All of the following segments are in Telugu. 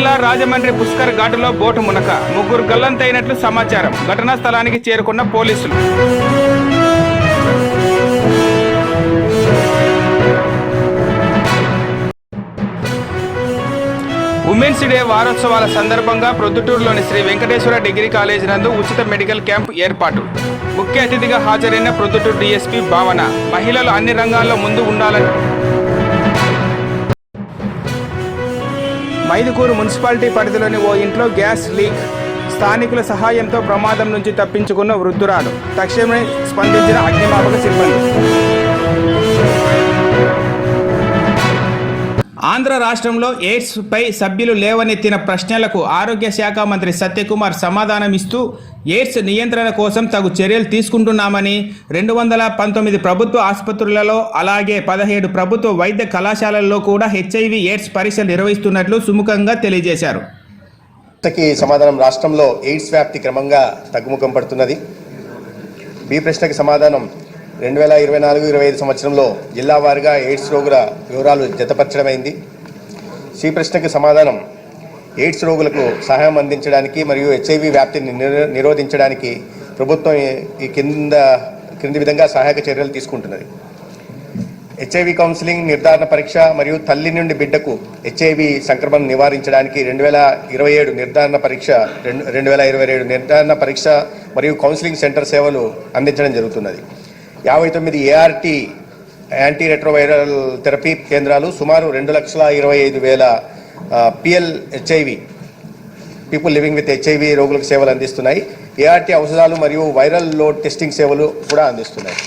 జిల్లా రాజమండ్రి పుష్కర్ ఘాటులో బోటు మునక ముగ్గురు గల్లంతైనట్లు సమాచారం. ఘటనా స్థలానికి చేరుకున్న పోలీసులు. ఉమెన్స్ డే వారోత్సవాల సందర్భంగా ప్రొద్దుటూరులోని శ్రీ వెంకటేశ్వర డిగ్రీ కాలేజ్ నందు ఉచిత మెడికల్ క్యాంప్ ఏర్పాటు. ముఖ్య అతిథిగా హాజరైన ప్రొద్దుటూరు డీఎస్పీ భావన మహిళలు అన్ని రంగాల్లో ముందు ఉండాలని. మైదుకూరు మున్సిపాలిటీ పరిధిలోని ఓ ఇంట్లో గ్యాస్ లీక్. స్థానికుల సహాయంతో ప్రమాదం నుంచి తప్పించుకున్న వృద్ధురాలు. తక్షణమే స్పందించిన అగ్నిమాపక సిబ్బంది. ఆంధ్ర రాష్ట్రంలో ఎయిడ్స్ పై సభ్యులు లేవనెత్తిన ప్రశ్నలకు ఆరోగ్య శాఖ మంత్రి సత్యకుమార్ సమాధానమిస్తూ ఎయిడ్స్ నియంత్రణ కోసం తగు చర్యలు తీసుకుంటున్నామని 219 ప్రభుత్వ ఆసుపత్రులలో అలాగే 17 ప్రభుత్వ వైద్య కళాశాలల్లో కూడా హెచ్ఐవి ఎయిడ్స్ పరీక్షలు నిర్వహిస్తున్నట్లు సుముఖంగా తెలియజేశారు. సమాధానం రాష్ట్రంలో ఎయిడ్స్ వ్యాప్తి క్రమంగా తగ్గుముఖం పడుతున్నది. బి ప్రశ్నకి సమాధానం 2024-25 సంవత్సరంలో జిల్లా వారీగా ఎయిడ్స్ రోగుల వివరాలు జతపరచడమైంది. సి ప్రశ్నకి సమాధానం ఎయిడ్స్ రోగులకు సహాయం అందించడానికి మరియు హెచ్ఐవి వ్యాప్తిని నిరోధించడానికి ప్రభుత్వం ఈ క్రింది విధంగా సహాయక చర్యలు తీసుకుంటున్నది. హెచ్ఐవి కౌన్సిలింగ్, నిర్ధారణ పరీక్ష మరియు తల్లి నుండి బిడ్డకు హెచ్ఐవి సంక్రమణ నివారించడానికి 2027 నిర్ధారణ పరీక్ష 2027 నిర్ధారణ పరీక్ష మరియు కౌన్సిలింగ్ సెంటర్ సేవలు అందించడం జరుగుతున్నది. 59 ఏఆర్టీ యాంటీ రెట్రోవైరల్ థెరపీ కేంద్రాలు సుమారు 2,25,000 PL HIV people living with HIV రోగులకు సేవలు అందిస్తున్నాయి. ఏఆర్టీ ఔషధాలు మరియు వైరల్ లోడ్ టెస్టింగ్ సేవలు కూడా అందిస్తున్నాయి.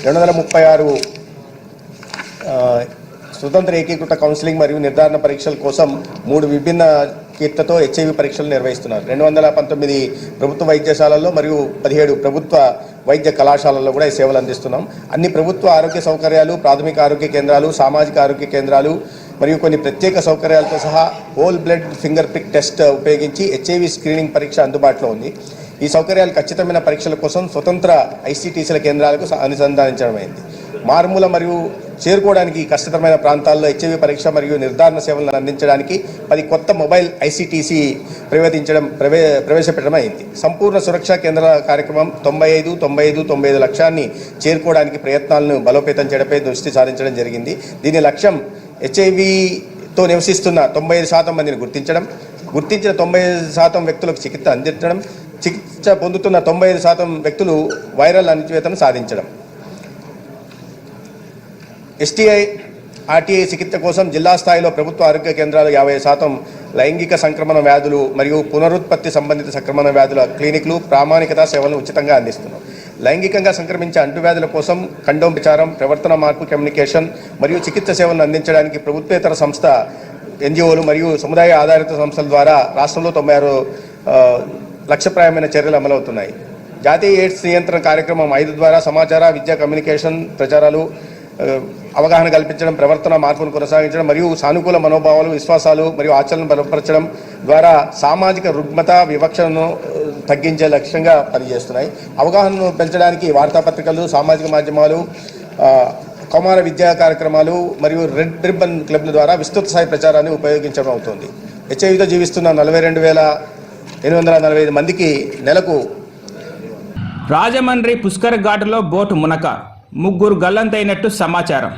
236 స్వతంత్ర ఏకీకృత కౌన్సిలింగ్ మరియు నిర్ధారణ పరీక్షల కోసం 3 విభిన్న కీర్తతో హెచ్ఐవి పరీక్షలు నిర్వహిస్తున్నారు. 219 ప్రభుత్వ వైద్యశాలల్లో మరియు 17 ప్రభుత్వ వైద్య కళాశాలల్లో కూడా ఈ సేవలు అందిస్తున్నాం. అన్ని ప్రభుత్వ ఆరోగ్య సౌకర్యాలు, ప్రాథమిక ఆరోగ్య కేంద్రాలు, సామాజిక ఆరోగ్య కేంద్రాలు మరియు కొన్ని ప్రత్యేక సౌకర్యాలతో సహా whole blood finger prick test ఉపయోగించి హెచ్ఐవి స్క్రీనింగ్ పరీక్ష అందుబాటులో ఉంది. ఈ సౌకర్యాలు ఖచ్చితమైన పరీక్షల కోసం స్వతంత్ర ఐసీటీసీల కేంద్రాలకు అనుసంధానించడమైంది. మారుమూల మరియు చేరుకోవడానికి కష్టతరమైన ప్రాంతాల్లో హెచ్ఐవి పరీక్ష మరియు నిర్ధారణ సేవలను అందించడానికి 10 కొత్త మొబైల్ ఐసీటీసీ ప్రవేశపెట్టడం అయింది. సంపూర్ణ సురక్షా కేంద్ర కార్యక్రమం 95 లక్ష్యాన్ని చేరుకోవడానికి ప్రయత్నాలను బలోపేతం చేయడంపై దృష్టి సారించడం జరిగింది. దీని లక్ష్యం హెచ్ఐవితో నివసిస్తున్న 95% మందిని గుర్తించిన 95% వ్యక్తులకు చికిత్స అందించడం, చికిత్స పొందుతున్న 95% వ్యక్తులు వైరల్ అణచివేతను సాధించడం. ఎస్టీఐ, ఆర్టీఐ చికిత్స కోసం జిల్లా స్థాయిలో ప్రభుత్వ ఆరోగ్య కేంద్రాలు 50%, లైంగిక సంక్రమణ వ్యాధులు మరియు పునరుత్పత్తి సంబంధిత సంక్రమణ వ్యాధుల క్లినిక్లు ప్రామాణికత సేవలను ఉచితంగా అందిస్తున్నాం. లైంగికంగా సంక్రమించే అంటువ్యాధుల కోసం కండోమ్ ప్రచారం, ప్రవర్తన మార్పు కమ్యూనికేషన్ మరియు చికిత్స సేవలను అందించడానికి ప్రభుత్వేతర సంస్థ, ఎన్జిఓలు మరియు సముదాయ ఆధారిత సంస్థల ద్వారా రాష్ట్రంలో 96 లక్ష్యప్రాయమైన చర్యలు అమలవుతున్నాయి. జాతీయ ఎయిడ్స్ నియంత్రణ కార్యక్రమం 5 ద్వారా సమాచార, విద్య, కమ్యూనికేషన్ ప్రచారాలు, అవగాహన కల్పించడం, ప్రవర్తన మార్పును కొనసాగించడం మరియు సానుకూల మనోభావాలు, విశ్వాసాలు మరియు ఆచరణను బలపరచడం ద్వారా సామాజిక రుగ్మత, వివక్షను తగ్గించే లక్ష్యంగా పనిచేస్తున్నాయి. అవగాహనను పెంచడానికి వార్తాపత్రికలు, సామాజిక మాధ్యమాలు, కౌమార విద్యా కార్యక్రమాలు మరియు రెడ్ రిబ్బన్ క్లబ్ల ద్వారా విస్తృత స్థాయి ప్రచారాన్ని ఉపయోగించడం అవుతుంది. హెచ్ఐవితో జీవిస్తున్న 42,845 మందికి నెలకు. రాజమండ్రి పుష్కర్ ఘాటులో బోటు మునక ముగ్గురు గల్లంతైనట్టు సమాచారం.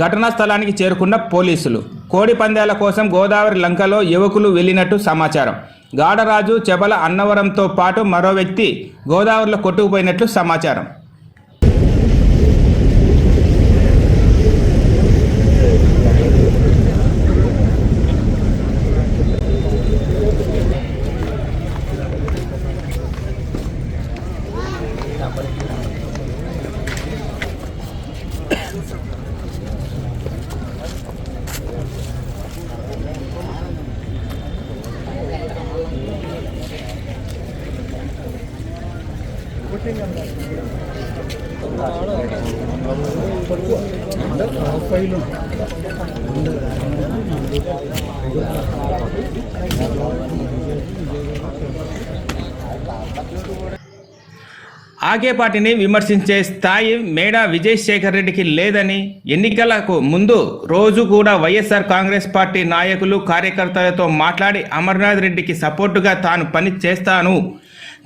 ఘటనా స్థలానికి చేరుకున్న పోలీసులు. కోడి పందాల కోసం గోదావరి లంకలో యువకులు వెళ్లినట్టు సమాచారం. గాడరాజు, చెబల అన్నవరంతో పాటు మరో వ్యక్తి గోదావరిలో కొట్టుకుపోయినట్లు సమాచారం. ఆకేపాటిని విమర్శించే స్థాయి మేడా విజయశేఖర్ రెడ్డికి లేదని, ఎన్నికలకు ముందు రోజు కూడా వైఎస్ఆర్ కాంగ్రెస్ పార్టీ నాయకులు కార్యకర్తలతో మాట్లాడి అమర్నాథ్ రెడ్డికి సపోర్టుగా తాను పని చేస్తాను,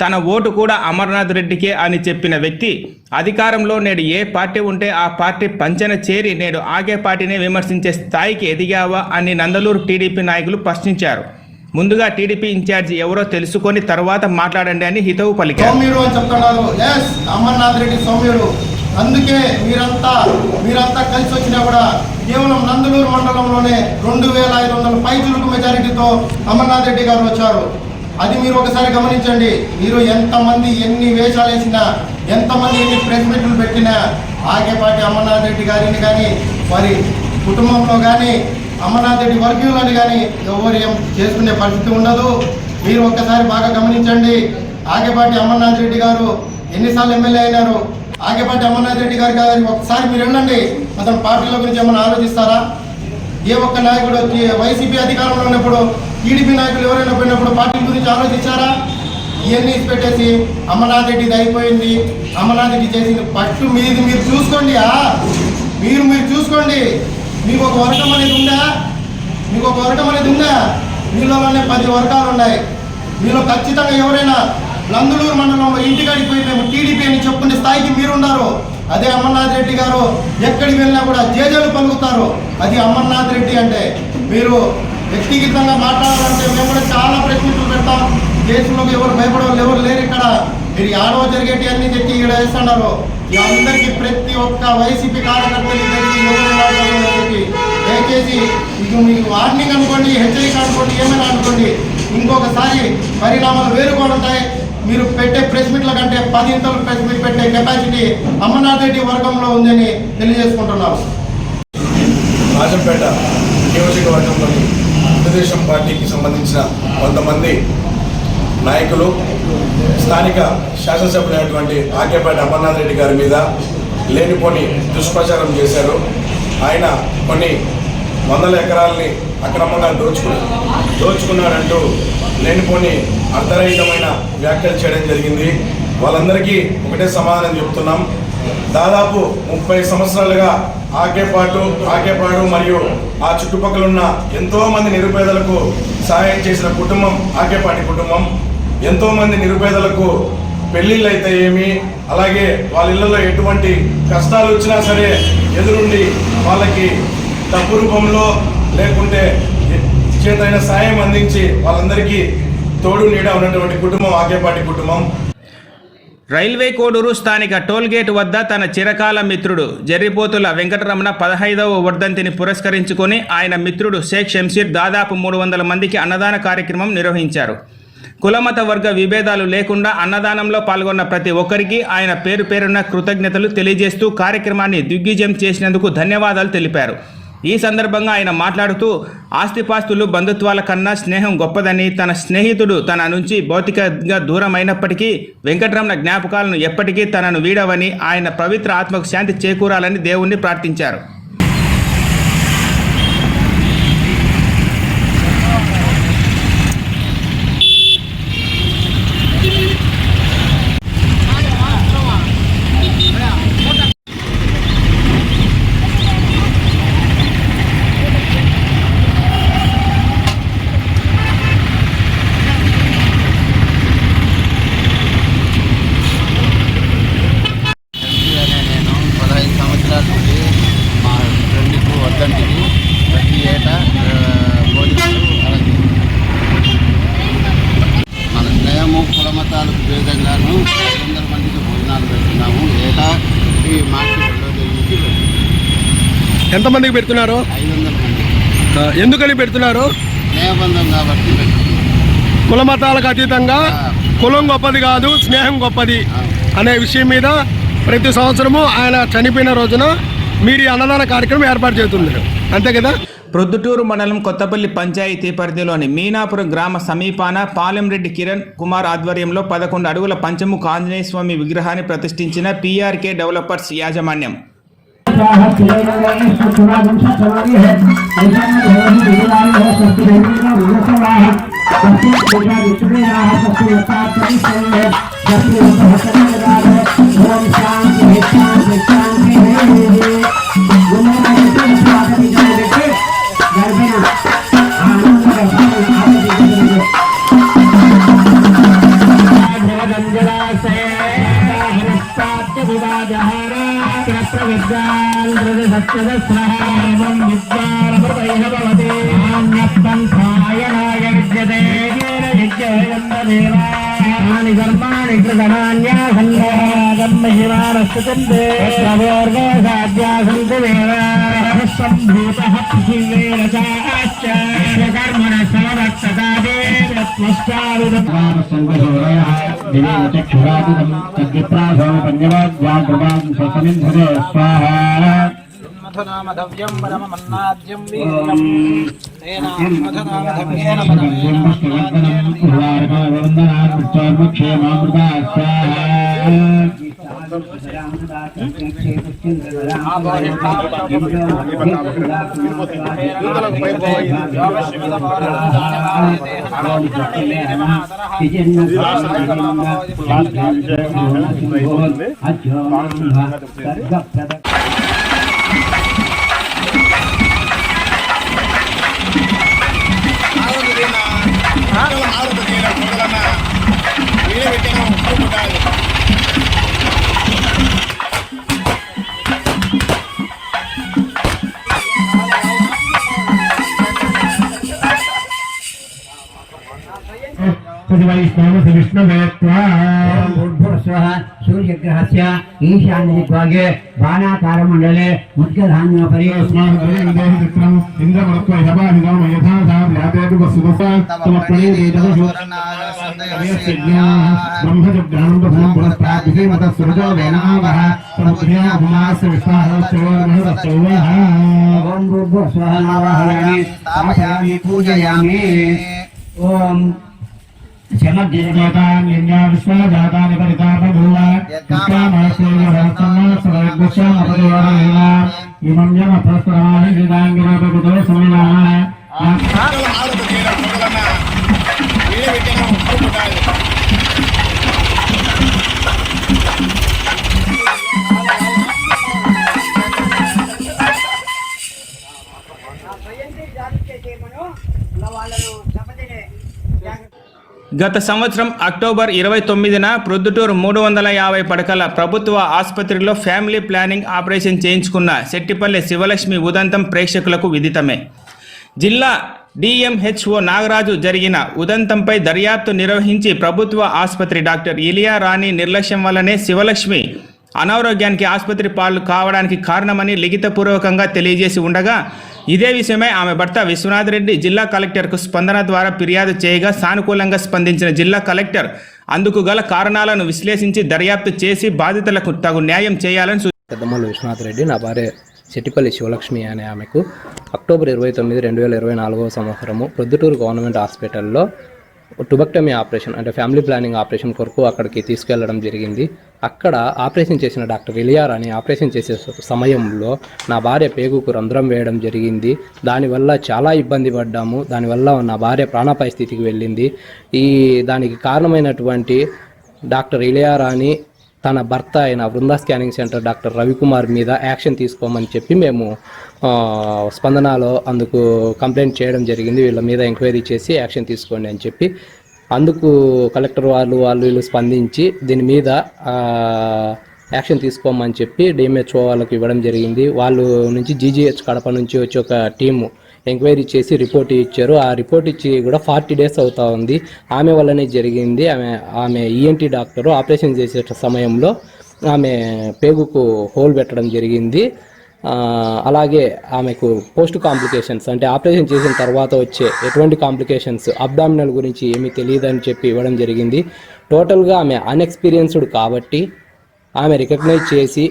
తన ఓటు కూడా అమర్నాథ్ రెడ్డికే అని చెప్పిన వ్యక్తి అధికారంలో నేడు ఏ పార్టీ ఉంటే ఆ పార్టీ పంచన చేరి నేడు ఆకేపాటిని విమర్శించే స్థాయికి ఎదిగావా అని నందలూరు టీడీపీ నాయకులు ప్రశ్నించారు. ముందుగా టీడీపీ ఇన్ఛార్జి ఎవరో తెలుసుకొని తర్వాత మాట్లాడండి అని హితవు పలికారు. సౌమ్యుడు అని చెప్తున్నారు. ఎస్, అమర్నాథ్ రెడ్డి సౌమ్యుడు. అందుకే మీరంతా కలిసి వచ్చినా కూడా కేవలం నందలూరు మండలంలోనే 2500 పైచులకు మెజారిటీతో అమర్నాథ్ రెడ్డి గారు వచ్చారు. అది మీరు ఒకసారి గమనించండి. మీరు ఎంతమంది ఎన్ని వేషాలు వేసినా, ఎంతమంది ఎన్ని ప్రెస్ మీట్లు పెట్టినా ఆకేపాటి అమర్నాథ్ రెడ్డి గారిని కానీ వారి కుటుంబంలో కానీ అమర్నాథ్ రెడ్డి వర్గీయులని కానీ ఎవరు ఏం చేసుకునే పరిస్థితి ఉండదు. మీరు ఒక్కసారి బాగా గమనించండి. ఆకేపాటి అమర్నాథ్ రెడ్డి గారు ఎన్నిసార్లు ఎమ్మెల్యే అయినారు? ఆకేపాటి అమర్నాథ్ రెడ్డి గారు కాదని ఒకసారి మీరు వెళ్ళండి. అతను పార్టీల గురించి ఏమైనా ఆలోచిస్తారా? ఏ ఒక్క నాయకుడు వైసీపీ అధికారంలో ఉన్నప్పుడు, టీడీపీ నాయకులు ఎవరైనా పోయినప్పుడు పార్టీల గురించి ఆలోచించారా? ఇవన్నీ పెట్టేసి అమర్నాథ్ రెడ్డిది అయిపోయింది, అమర్నాథ్ రెడ్డి చేసింది ఫస్ట్ మీది మీరు చూసుకోండి. మీరు చూసుకోండి. మీకు ఒక వర్గం అనేది ఉందా? మీలోనే 10 వర్గాలు ఉన్నాయి. మీలో ఖచ్చితంగా ఎవరైనా నందలూరు మండలంలో ఇంటికాడికి పోయి మేము టీడీపీ అని చెప్పుకునే స్థాయికి మీరున్నారు. అదే అమర్నాథ్ రెడ్డి గారు ఎక్కడికి వెళ్ళినా కూడా జేజేలు పలుకుతారు. అది అమర్నాథ్ రెడ్డి అంటే. మీరు వ్యక్తిగతంగా మాట్లాడాలంటే మేము కూడా చాలా ప్రశ్నలు పెడతాం. దేశంలోకి ఎవరు భయపడవాళ్ళు ఎవరు లేరు ఇక్కడ. మీరు ఆడవ జరిగేటి అన్ని తెచ్చి ఇక్కడ వేస్తున్నారు. అందరికీ ప్రతి ఒక్క వైసీపీ కార్యకర్తలు చెప్పి దయచేసి ఇది మీకు వార్నింగ్ అనుకోండి, హెచ్చరిక అనుకోండి, ఏమైనా అనుకోండి. ఇంకొకసారి పరిణామాలు వేరుగా ఉంటాయి. మీరు పెట్టే ప్రెస్ మీట్ల కంటే 10 ఇంతలు ప్రెస్ మీట్ పెట్టే కెపాసిటీ అమర్నాథ్ రెడ్డి వర్గంలో ఉందని తెలియజేసుకుంటున్నాను. రాజంపేట నియోజకవర్గంలోని తెలుగుదేశం పార్టీకి సంబంధించిన కొంతమంది నాయకులు స్థానిక శాసనసభ్యులైనటువంటి ఆకేపాటి అమర్నాథ్ రెడ్డి గారి మీద లేనిపోని దుష్ప్రచారం చేశారు. ఆయన కొన్ని వందల ఎకరాలని అక్రమంగా దోచుకున్నారంటూ లేనిపోని అర్ధరహితమైన వ్యాఖ్యలు చేయడం జరిగింది. వాళ్ళందరికీ ఒకటే సమాధానం చెప్తున్నాం. దాదాపు 30 సంవత్సరాలుగా ఆకేపాడు మరియు ఆ చుట్టుపక్కల ఉన్న ఎంతోమంది నిరుపేదలకు సహాయం చేసిన కుటుంబం ఆకేపాటి కుటుంబం. ఎంతోమంది నిరుపేదలకు పెళ్ళిళ్ళు అయితే ఏమి, అలాగే వాళ్ళ ఇళ్లలో ఎటువంటి కష్టాలు వచ్చినా సరే ఎదురుండి వాళ్ళకి డబ్బు రూపంలో లేకుంటే చేతైన సాయం అందించి వాళ్ళందరికీ తోడు నీడ ఉన్నటువంటి కుటుంబం ఆకేపాటి కుటుంబం. రైల్వే కోడూరు స్థానిక టోల్గేట్ వద్ద తన చిరకాల మిత్రుడు జర్రిపోతుల వెంకటరమణ 15వ వర్ధంతిని పురస్కరించుకొని ఆయన మిత్రుడు షేక్ షంషీర్ దాదాపు 300 మందికి అన్నదాన కార్యక్రమం నిర్వహించారు. కులమత వర్గ విభేదాలు లేకుండా అన్నదానంలో పాల్గొన్న ప్రతి ఒక్కరికి ఆయన పేరున కృతజ్ఞతలు తెలియజేస్తూ కార్యక్రమాన్ని దిగ్విజయం చేసినందుకు ధన్యవాదాలు తెలిపారు. ఈ సందర్భంగా ఆయన మాట్లాడుతూ ఆస్తిపాస్తులు బంధుత్వాల కన్నా స్నేహం గొప్పదని, తన స్నేహితుడు తన నుంచి భౌతికంగా దూరమైనప్పటికీ వెంకటరమణ జ్ఞాపకాలను ఎప్పటికీ తనను వీడవని, ఆయన పవిత్ర ఆత్మకు శాంతి చేకూరాలని దేవుణ్ణి ప్రార్థించారు. ప్రతి ఏటా భోజనాలు మన స్నేహము కులమతాలకు భేదంగాను 500 మందికి భోజనాలు పెడుతున్నాము. ఏటా ఈ మార్చి 2వ తేదీ నుంచి పెడుతున్నాము. ఎంతమందికి పెడుతున్నారు? 500 మంది. ఎందుకని పెడుతున్నారు? స్నేహబంధం కాబట్టి పెడుతున్నాము. కులమతాలకు అతీతంగా కులం గొప్పది కాదు, స్నేహం గొప్పది అనే విషయం మీద ప్రతి సంవత్సరము ఆయన చనిపోయిన రోజున మీరు ఈ అన్నదాన కార్యక్రమం ఏర్పాటు చేస్తున్నారు, అంతే కదా? ప్రొద్దుటూరు మండలం కొత్తపల్లి పంచాయతీ పరిధిలోని మీనాపురం గ్రామ సమీపాన పాలెంరెడ్డి కిరణ్ కుమార్ ఆధ్వర్యంలో 11 అడుగుల పంచముఖ ఆంజనేయ స్వామి విగ్రహాన్ని ప్రతిష్ఠించిన పీఆర్కే డెవలపర్స్ యాజమాన్యం. మధునామధవ్యం పరమమన్నాద్యం వీర్యం మధునామధవ్యేన सूर्यग्रहस्य ईशान्यदिग्भागे बाणाकारमण्डले मुद्गधान्योपरि पूजयामि ओम विश्वजातानि परितापभूव इमं यमप्रस्तराणि वेदाङ्गिरपकुतो समिनाः గత సంవత్సరం అక్టోబర్ 29న ప్రొద్దుటూరు 350 పడకల ప్రభుత్వ ఆసుపత్రిలో ఫ్యామిలీ ప్లానింగ్ ఆపరేషన్ చేయించుకున్న శెట్టిపల్లి శివలక్ష్మి ఉదంతం ప్రేక్షకులకు విదితమే. జిల్లా డిఎంహెచ్ఓ నాగరాజు జరిగిన ఉదంతంపై దర్యాప్తు నిర్వహించి ప్రభుత్వ ఆసుపత్రి డాక్టర్ ఇలియా రాణి నిర్లక్ష్యం వల్లనే శివలక్ష్మి అనారోగ్యానికి ఆసుపత్రి పాలు కావడానికి కారణమని లిఖితపూర్వకంగా తెలియజేసి ఉండగా ఇదే విషయమై ఆమె భర్త విశ్వనాథ్ రెడ్డి జిల్లా కలెక్టర్కు స్పందన ద్వారా ఫిర్యాదు చేయగా సానుకూలంగా స్పందించిన జిల్లా కలెక్టర్ అందుకు గల కారణాలను విశ్లేషించి దర్యాప్తు చేసి బాధితులకు తగు న్యాయం చేయాలని పెద్దమల్లు విశ్వనాథ్ రెడ్డి నా భార్య చెట్టిపల్లి శివలక్ష్మి అనే ఆమెకు అక్టోబర్ 29, 2024 సంవత్సరము ప్రొద్దుటూరు గవర్నమెంట్ హాస్పిటల్లో టుబెక్టమీ ఆపరేషన్ అంటే ఫ్యామిలీ ప్లానింగ్ ఆపరేషన్ కొరకు అక్కడికి తీసుకెళ్లడం జరిగింది. అక్కడ ఆపరేషన్ చేసిన డాక్టర్ ఇలియా రాణి ఆపరేషన్ చేసే సమయంలో నా భార్య పేగుకు రంధ్రం వేయడం జరిగింది. దానివల్ల చాలా ఇబ్బంది పడ్డాము. దానివల్ల నా భార్య ప్రాణాపాయ స్థితికి వెళ్ళింది. దానికి కారణమైనటువంటి డాక్టర్ ఇలియా రాణి తన భర్త అయిన Brinda scanning centre doctor Ravikumar మీద యాక్షన్ తీసుకోమని చెప్పి మేము స్పందనలో అందుకు కంప్లైంట్ చేయడం జరిగింది. వీళ్ళ మీద ఎంక్వైరీ చేసి యాక్షన్ తీసుకోండి అని చెప్పి అందుకు కలెక్టర్ వీళ్ళు స్పందించి దీని మీద యాక్షన్ తీసుకోమని చెప్పి డిఎంహెచ్ఓ వాళ్ళకి ఇవ్వడం జరిగింది. వాళ్ళు నుంచి జీజీహెచ్ కడప నుంచి వచ్చి ఒక టీము ఎంక్వైరీ చేసి రిపోర్ట్ ఇచ్చారు. ఆ రిపోర్ట్ ఇచ్చి కూడా 40 days అవుతా ఉంది. ఆమె వల్లనే జరిగింది. ఆమె ఈఎన్టీ డాక్టరు ఆపరేషన్ చేసే సమయంలో ఆమె పేగుకు హోల్ పెట్టడం జరిగింది. అలాగే ఆమెకు పోస్ట్ కాంప్లికేషన్స్ అంటే ఆపరేషన్ చేసిన తర్వాత వచ్చే ఎటువంటి కాంప్లికేషన్స్ అబ్డామినల్ గురించి ఏమీ తెలియదని చెప్పి ఇవ్వడం జరిగింది. టోటల్గా ఆమె అన్ఎక్స్పీరియన్స్డ్ కాబట్టి ఆమె రికగ్నైజ్ చేసి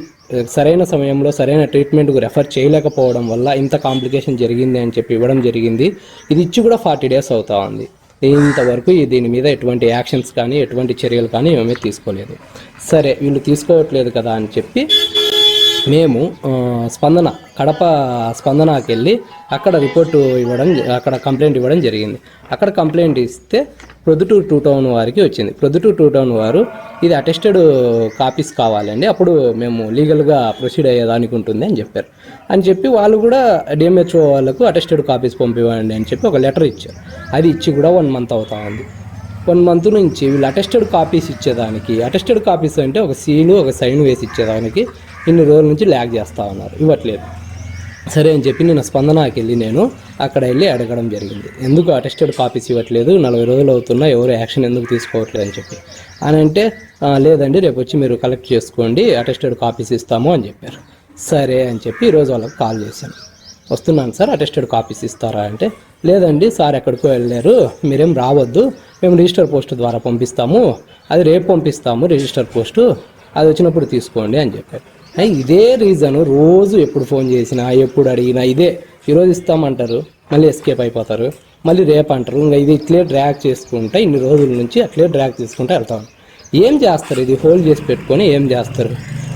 సరైన సమయంలో సరైన ట్రీట్మెంట్కు రెఫర్ చేయలేకపోవడం వల్ల ఇంత కాంప్లికేషన్ జరిగింది అని చెప్పి ఇవ్వడం జరిగింది. ఇది ఇచ్చి కూడా 40 days అవుతా ఉంది. ఇంతవరకు దీని మీద ఎటువంటి యాక్షన్స్ కానీ ఎటువంటి చర్యలు కానీ ఏమీ తీసుకోలేదు. సరే వీళ్ళు తీసుకోవట్లేదు కదా అని చెప్పి మేము స్పందన కడప స్పందనకి వెళ్ళి అక్కడ రిపోర్టు ఇవ్వడం, అక్కడ కంప్లైంట్ ఇవ్వడం జరిగింది. అక్కడ కంప్లైంట్ ఇస్తే ప్రొద్దుటూరు 2 టౌన్ వారికి వచ్చింది. ప్రొద్దుటూరు 2 టౌన్ వారు ఇది అటెస్టెడ్ కాపీస్ కావాలండి, అప్పుడు మేము లీగల్గా ప్రొసీడ్ అయ్యేదానికి ఉంటుంది అని చెప్పారు. అని చెప్పి వాళ్ళు కూడా డిఎంహెచ్ఓ వాళ్ళకు అటెస్టెడ్ కాపీస్ పంపివ్వండి అని చెప్పి ఒక లెటర్ ఇచ్చారు. అది ఇచ్చి కూడా 1 మంత్ అవుతా ఉంది. 1 మంత్ నుంచి వీళ్ళు అటెస్టెడ్ కాపీస్ ఇచ్చేదానికి, అటెస్టెడ్ కాపీస్ అంటే ఒక సీలు ఒక సైన్ వేసి ఇచ్చేదానికి ఇన్ని రోజుల నుంచి ల్యాగ్ చేస్తూ ఉన్నారు, ఇవ్వట్లేదు. సరే అని చెప్పి నేను స్పందనకి వెళ్ళి నేను అక్కడ వెళ్ళి అడగడం జరిగింది, ఎందుకు అటెస్టెడ్ కాపీస్ ఇవ్వట్లేదు, 40 రోజులు అవుతున్నా ఎవరు యాక్షన్ ఎందుకు తీసుకోవట్లేదు అని చెప్పి. అని అంటే లేదండి రేపు వచ్చి మీరు కలెక్ట్ చేసుకోండి, అటెస్టెడ్ కాపీస్ ఇస్తాము అని చెప్పారు. సరే అని చెప్పి ఈరోజు వాళ్ళకి కాల్ చేశాను, వస్తున్నాను సార్ అటెస్టెడ్ కాపీస్ ఇస్తారా అంటే, లేదండి సార్ ఎక్కడికో వెళ్ళారు, మీరేం రావద్దు, మేము రిజిస్టర్ పోస్ట్ ద్వారా పంపిస్తాము, అది రేపు పంపిస్తాము రిజిస్టర్ పోస్టు, అది వచ్చినప్పుడు తీసుకోండి అని చెప్పారు. ఇదే రీజను రోజు ఎప్పుడు ఫోన్ చేసినా ఎప్పుడు అడిగినా ఇదే, ఈరోజు ఇస్తామంటారు మళ్ళీ ఎస్కేప్ అయిపోతారు, మళ్ళీ రేపు అంటారు, ఇంకా ఇది ఇట్లే డ్రాగ్ చేసుకుంటా ఇన్ని రోజుల నుంచి అట్లే డ్రాగ్ చేసుకుంటూ వెళ్తాను. ఏం చేస్తారు, ఇది హోల్డ్ చేసి పెట్టుకొని ఏం చేస్తారు?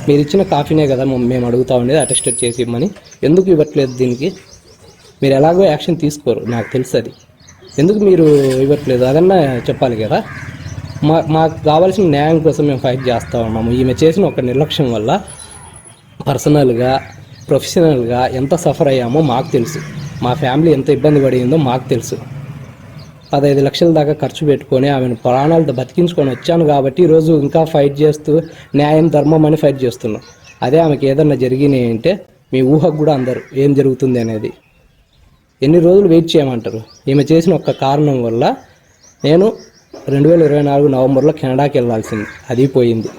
మీరు ఇచ్చిన కాఫీనే కదా మేము అడుగుతా ఉండేది, అటెస్టెడ్ చేసి ఇవ్వమని, ఎందుకు ఇవ్వట్లేదు? దీనికి మీరు ఎలాగో యాక్షన్ తీసుకోరు నాకు తెలుసు, అది ఎందుకు మీరు ఇవ్వట్లేదు అదన్నా చెప్పాలి కదా. మాకు కావాల్సిన న్యాయం కోసం మేము ఫైట్ చేస్తూ ఉన్నాము. ఈమె చేసిన ఒక నిర్లక్ష్యం వల్ల పర్సనల్గా ప్రొఫెషనల్గా ఎంత సఫర్ అయ్యామో మాకు తెలుసు, మా ఫ్యామిలీ ఎంత ఇబ్బంది పడిందో మాకు తెలుసు. 15 లక్షల దాకా ఖర్చు పెట్టుకొని ఆమెను ప్రాణాలతో బతికించుకొని వచ్చాను కాబట్టి ఈరోజు ఇంకా ఫైట్ చేస్తూ న్యాయం ధర్మం అని ఫైట్ చేస్తున్నాం. అదే ఆమెకి ఏదన్నా జరిగినాయి అంటే మీ ఊహకు కూడా అందరు ఏం జరుగుతుంది అనేది. ఎన్ని రోజులు వెయిట్ చేయమంటారు? ఈమె చేసిన ఒక్క కారణం వల్ల నేను 2024 నవంబర్లో కెనడాకి వెళ్ళాల్సింది, అది పోయింది.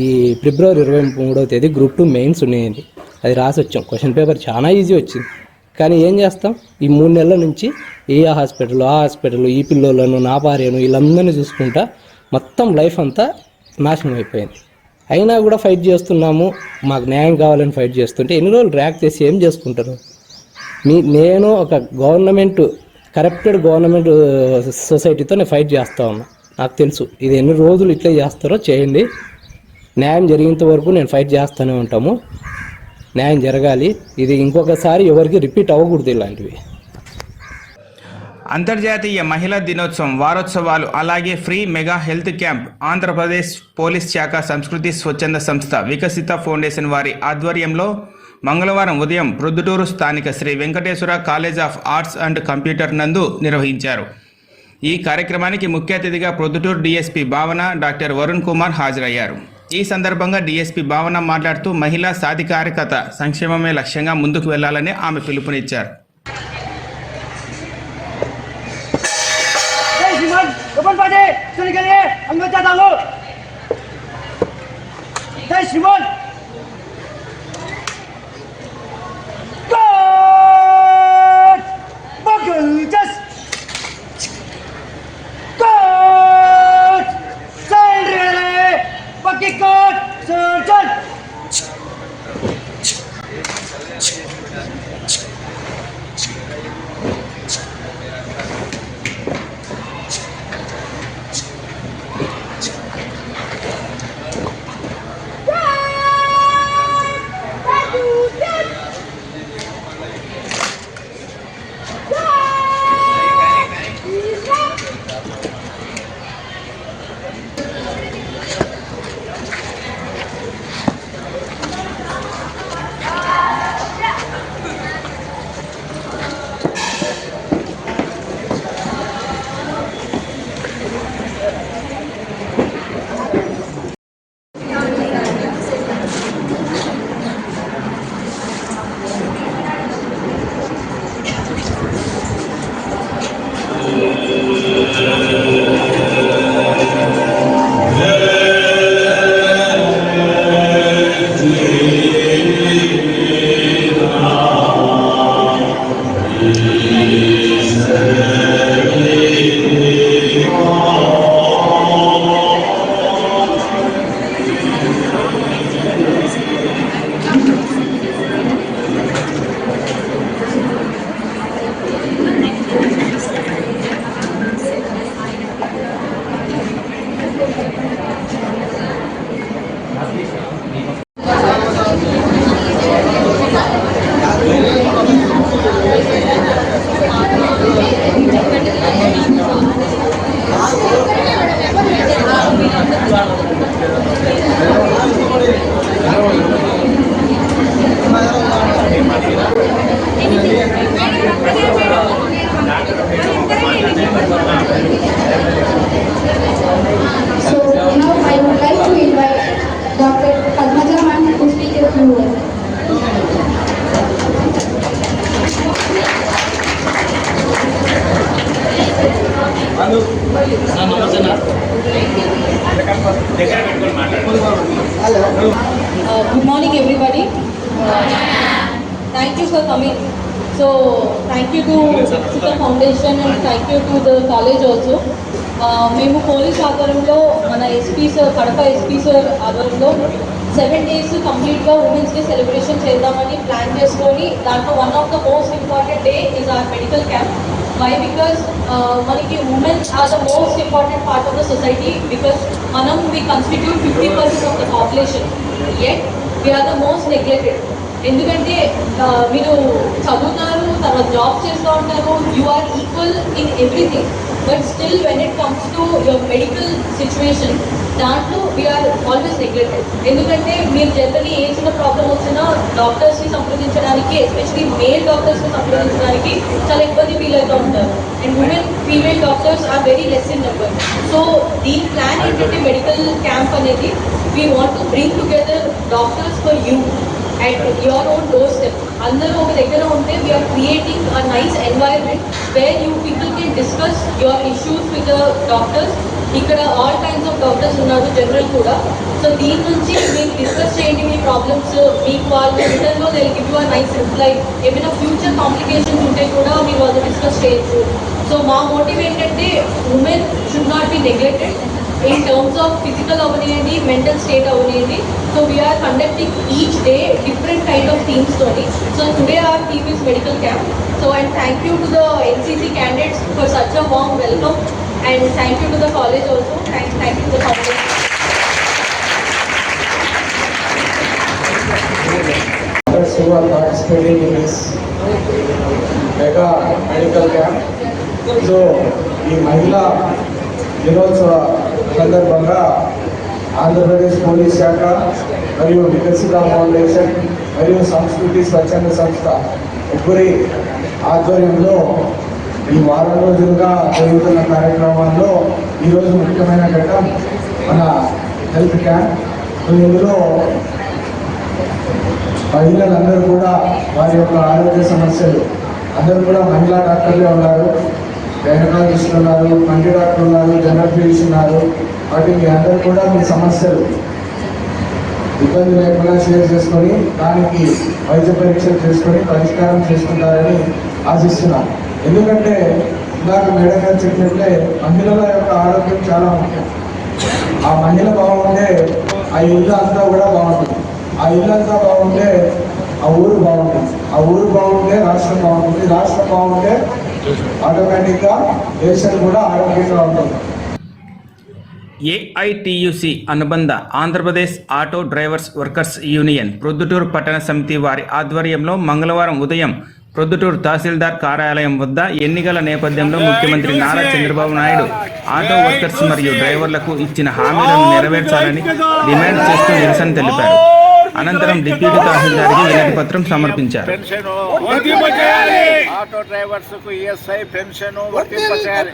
ఈ ఫిబ్రవరి 23వ తేదీ గ్రూప్ 2 మెయిన్స్ ఉన్నాయండి, అది రాసి వచ్చాం. క్వశ్చన్ పేపర్ చాలా ఈజీ వచ్చింది, కానీ ఏం చేస్తాం, ఈ 3 నెలల నుంచి ఏ హాస్పిటల్ ఆ హాస్పిటల్, ఈ పిల్లలను నా భార్యను వీళ్ళందరినీ చూసుకుంటా మొత్తం లైఫ్ అంతా నాశనం అయిపోయింది. అయినా కూడా ఫైట్ చేస్తున్నాము, మాకు న్యాయం కావాలని ఫైట్ చేస్తుంటే ఎన్ని రోజులు డ్రాగ్ చేసి ఏం చేసుకుంటారు? నేను ఒక కరప్టెడ్ గవర్నమెంట్ సొసైటీతో నేను ఫైట్ చేస్తూ ఉన్నా, నాకు తెలుసు. ఇది ఎన్ని రోజులు ఇట్లా చేస్తారో చేయండి, న్యాయం జరిగేంత వరకు నేను ఫైట్ చేస్తూనే ఉంటాము. న్యాయం జరగాలి, ఇది ఇంకొకసారి ఎవరికి రిపీట్ అవ్వకూడదు ఇలాంటివి. అంతర్జాతీయ మహిళా దినోత్సవం వారోత్సవాలు, అలాగే free mega health camp Andhra Pradesh police శాఖ సంస్కృతి స్వచ్ఛంద సంస్థ వికసిత ఫౌండేషన్ వారి ఆధ్వర్యంలో మంగళవారం ఉదయం ప్రొద్దుటూరు స్థానిక Shri Venkateswara college of arts and computer నందు నిర్వహించారు. ఈ కార్యక్రమానికి ముఖ్య అతిథిగా ప్రొద్దుటూరు డీఎస్పీ భావన, డాక్టర్ వరుణ్ కుమార్ హాజరయ్యారు. ఈ సందర్భంగా డీఎస్పీ భావన మాట్లాడుతూ మహిళా సాధికారికత సంక్షేమమే లక్ష్యంగా ముందుకు వెళ్లాలని ఆమె పిలుపునిచ్చారు. Good morning, everybody. Thank you for coming. So, thank you to Sita Foundation and thank you to the college also. మేము పోలీస్ ఆధ్వర్యంలో మన SP sir Kadapa SP sir ఆధ్వర్యంలో 7 days కంప్లీట్గా ఉమెన్స్ డే సెలబ్రేషన్ చేద్దామని ప్లాన్ చేసుకొని దాంట్లో one of the most important day is our medical camp. Why because మనకి women's are the most important part of the society because we constitute 50% of the population, yet we are the most neglected. ఎందుకంటే మీరు చదువుతారు, తర్వాత జాబ్ చేస్తూ ఉంటారు, you are equal in everything, but still when it comes to your medical situation దాంట్లో వీఆర్ ఆల్వేస్ నెగ్లెక్టెడ్. ఎందుకంటే మీరు జనరలీ ఏ చిన్న ప్రాబ్లం వచ్చినా డాక్టర్స్ని సంప్రదించడానికి, ఎస్పెషలీ మేల్ డాక్టర్స్ని సంప్రదించడానికి చాలా ఇబ్బంది ఫీల్ అవుతూ ఉంటారు. And female doctors are very less in number. So దీని ప్లాన్ ఏంటంటే మెడికల్ క్యాంప్ అనేది we want to bring together doctors for you at your own doorstep. అందరూ ఒక దగ్గర ఉంటే we are creating a nice environment where you people can discuss your issues with the doctors. ఇక్కడ all kinds of doctors ఉన్నారు, జనరల్ కూడా. సో దీని నుంచి మీరు డిస్కస్ చేయండి మీ ప్రాబ్లమ్స్, మీకు వాళ్ళు రిటర్న్లో they will give you a nice reply. ఏమైనా ఫ్యూచర్ కాంప్లికేషన్స్ ఉంటే కూడా మీరు వాళ్ళు డిస్కస్ చేయొచ్చు. సో మా మోటివ్ ఏంటంటే women should not be neglected in terms of physical avuniyandi, mental state avuniyandi. So we are conducting each day different kind of themes toni. So today our theme is medical camp. So and thank you to the NCC candidates for such a warm welcome, and thank you to the college also. Thank you to the foundation. Who are participating in this mega medical camp. So ఈ మహిళా దినోత్సవ సందర్భంగా ఆంధ్రప్రదేశ్ పోలీస్ శాఖ మరియు వికసిత ఫౌండేషన్ మరియు సంస్కృతి స్వచ్ఛంద సంస్థ ముగ్గురి ఆధ్వర్యంలో ఈ వారం రోజులుగా జరుగుతున్న కార్యక్రమాల్లో ఈరోజు ముఖ్యమైన ఘట్టం మన హెల్త్ క్యాంప్. ఇందులో మహిళలందరూ కూడా వారి యొక్క ఆరోగ్య సమస్యలు, అందరూ కూడా మహిళా డాక్టర్లే ఉన్నారు, గైనకాలజిస్టులు ఉన్నారు, కంటి డాక్టర్లు ఉన్నారు, జనరల్ ఫిజిషియన్ ఉన్నారు. వాటి మీ అందరూ కూడా మీ సమస్యలు ఇబ్బంది లేకుండా షేర్ చేసుకొని దానికి వైద్య పరీక్షలు చేసుకొని పరిష్కారం చేసుకుంటారని ఆశిస్తున్నాను. ఎందుకంటే ఇందాక మేడం గారు చెప్పినట్లే మహిళల యొక్క ఆరోగ్యం చాలా ముఖ్యం. ఆ మహిళ బాగుంటే ఆ ఇల్లు అంతా కూడా బాగుంటుంది, ఆ ఇల్లు అంతా బాగుంటే ఆ ఊరు బాగుంటుంది, ఆ ఊరు బాగుంటే రాష్ట్రం బాగుంటుంది, రాష్ట్రం బాగుంటే ఆటోమేటిక్గా దేశం కూడా ఆరోగ్యంగా ఉంటుంది. ఏఐటియుసి అనుబంధ Andhra Pradesh auto drivers workers union Proddatur పట్టణ సమితి వారి ఆధ్వర్యంలో మంగళవారం ఉదయం ప్రొద్దుటూరు తహసీల్దార్ కార్యాలయం వద్ద ఎన్నికల నేపథ్యంలో ముఖ్యమంత్రి నారా చంద్రబాబు నాయుడు ఆటో వర్కర్స్ మరియు డ్రైవర్లకు ఇచ్చిన హామీలను నెరవేర్చాలని డిమాండ్ చేస్తూ నిరసన తెలిపారు. అనంతరం డిప్యూటీ తహసీల్దార్కి వినతి పత్రం సమర్పించారు. ఆటో డ్రైవర్స్ కు ఈఎస్ఐ పెన్షన్ వర్తింపచేయాలి.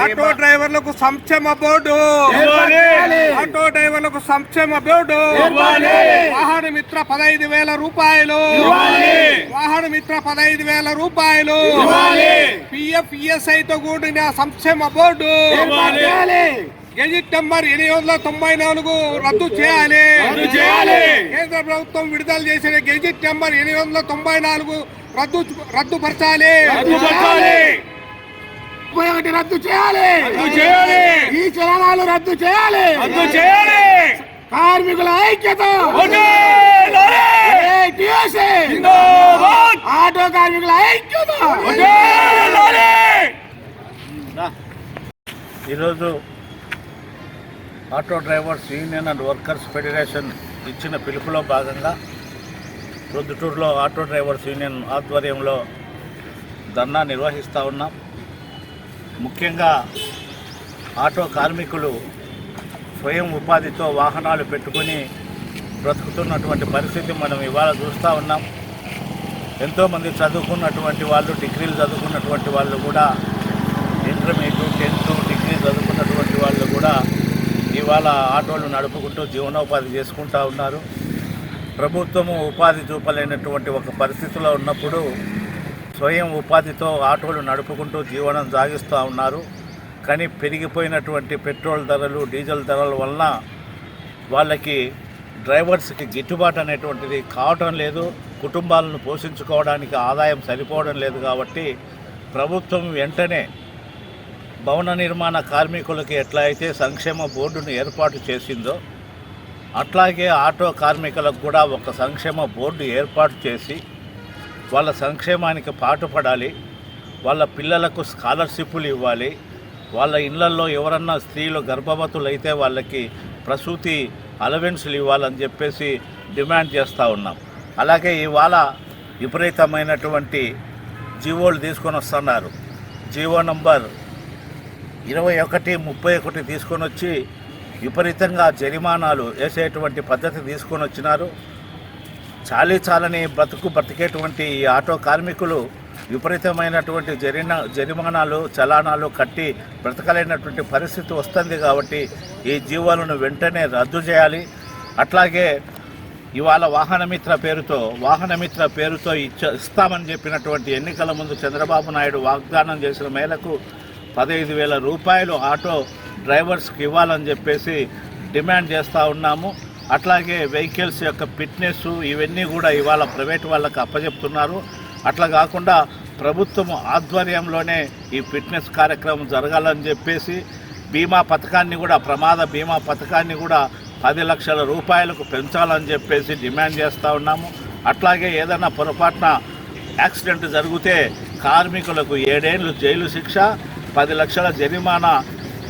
ఆటో డ్రైవర్లకు సంక్షేమ బోర్డు, ఆటో డ్రైవర్లకు సంక్షేమ బోర్డు, వాహన మిత్ర 15,000 రూపాయలు, వాహన మిత్ర 15,000 రూపాయలు, పిఎఫ్ ఈఎస్ఐతో కూడిన సంక్షేమ బోర్డు, గెజిట్ నెంబర్ 894 రద్దు చేయాలి. కేంద్ర ప్రభుత్వం విడుదల చేసిన గెజిట్ నెంబర్ 894 రద్దుపరచాలి. రద్దు చేయాలి, ఈ చలనాలు రద్దు చేయాలి. కార్మికుల ఐక్యత, ఆటో కార్మికుల ఐక్యత. ఈరోజు auto drivers union and workers federation ఇచ్చిన పిలుపులో భాగంగా ప్రొద్దుటూరులో ఆటో డ్రైవర్స్ యూనియన్ ఆధ్వర్యంలో ధర్నా నిర్వహిస్తూ ఉన్నాం. ముఖ్యంగా ఆటో కార్మికులు స్వయం ఉపాధితో వాహనాలు పెట్టుకొని బ్రతుకుతున్నటువంటి పరిస్థితి మనం ఇవాళ చూస్తూ ఉన్నాం. ఎంతోమంది చదువుకున్నటువంటి వాళ్ళు, డిగ్రీలు చదువుకున్నటువంటి వాళ్ళు కూడా, ఇంటర్మీడియట్ 10th డిగ్రీ చదువుకున్నటువంటి వాళ్ళు కూడా ఇవాళ ఆటోలు నడుపుకుంటూ జీవనోపాధి చేసుకుంటూ ఉన్నారు. ప్రభుత్వము ఉపాధి చూపలేనటువంటి ఒక పరిస్థితిలో ఉన్నప్పుడు స్వయం ఉపాధితో ఆటోలు నడుపుకుంటూ జీవనం సాగిస్తూ ఉన్నారు. కానీ పెరిగిపోయినటువంటి పెట్రోల్ ధరలు, డీజిల్ ధరల వలన వాళ్ళకి డ్రైవర్స్కి గిట్టుబాటు అనేటువంటిది కావటం లేదు. కుటుంబాలను పోషించుకోవడానికి ఆదాయం సరిపోవడం లేదు. కాబట్టి ప్రభుత్వం వెంటనే భవన నిర్మాణ కార్మికులకి ఎట్లా అయితే సంక్షేమ బోర్డును ఏర్పాటు చేసిందో అట్లాగే ఆటో కార్మికులకు కూడా ఒక సంక్షేమ బోర్డు ఏర్పాటు చేసి వాళ్ళ సంక్షేమానికి పాటుపడాలి. వాళ్ళ పిల్లలకు స్కాలర్షిప్లు ఇవ్వాలి. వాళ్ళ ఇళ్లల్లో ఎవరన్నా స్త్రీలు గర్భవతులైతే వాళ్ళకి ప్రసూతి అలవెన్సులు ఇవ్వాలని చెప్పేసి డిమాండ్ చేస్తూ ఉన్నాం. అలాగే ఇవాళ విపరీతమైనటువంటి జీవోలు తీసుకొని వస్తున్నారు. జీవో నంబర్ 2131 తీసుకొని వచ్చి విపరీతంగా జరిమానాలు వేసేటువంటి పద్ధతి తీసుకొని వచ్చినారు. చాలని బ్రతికేటువంటి ఈ ఆటో కార్మికులు విపరీతమైనటువంటి జరిమానాలు, చలానాలు కట్టి బ్రతకలేనటువంటి పరిస్థితి వస్తుంది. కాబట్టి ఈ జీవోలను వెంటనే రద్దు చేయాలి. అట్లాగే ఇవాళ వాహనమిత్ర పేరుతో ఇస్తామని చెప్పినటువంటి ఎన్నికల ముందు చంద్రబాబు నాయుడు వాగ్దానం చేసిన మేరకు 15,000 రూపాయలు ఆటో డ్రైవర్స్కి ఇవ్వాలని చెప్పేసి డిమాండ్ చేస్తూ ఉన్నాము. అట్లాగే వెహికల్స్ యొక్క ఫిట్నెస్ ఇవన్నీ కూడా ఇవాళ ప్రైవేట్ వాళ్ళకి అప్పచెప్తున్నారు. అట్లా కాకుండా ప్రభుత్వం ఆధ్వర్యంలోనే ఈ ఫిట్నెస్ కార్యక్రమం జరగాలని చెప్పేసి బీమా పథకాన్ని కూడా, ప్రమాద బీమా పథకాన్ని కూడా 10 లక్షల రూపాయలకు పెంచాలని చెప్పేసి డిమాండ్ చేస్తూ ఉన్నాము. అట్లాగే ఏదైనా పొరపాటున యాక్సిడెంట్ జరిగితే కార్మికులకు 7 ఏళ్ళు జైలు శిక్ష, 10 లక్షల జరిమానా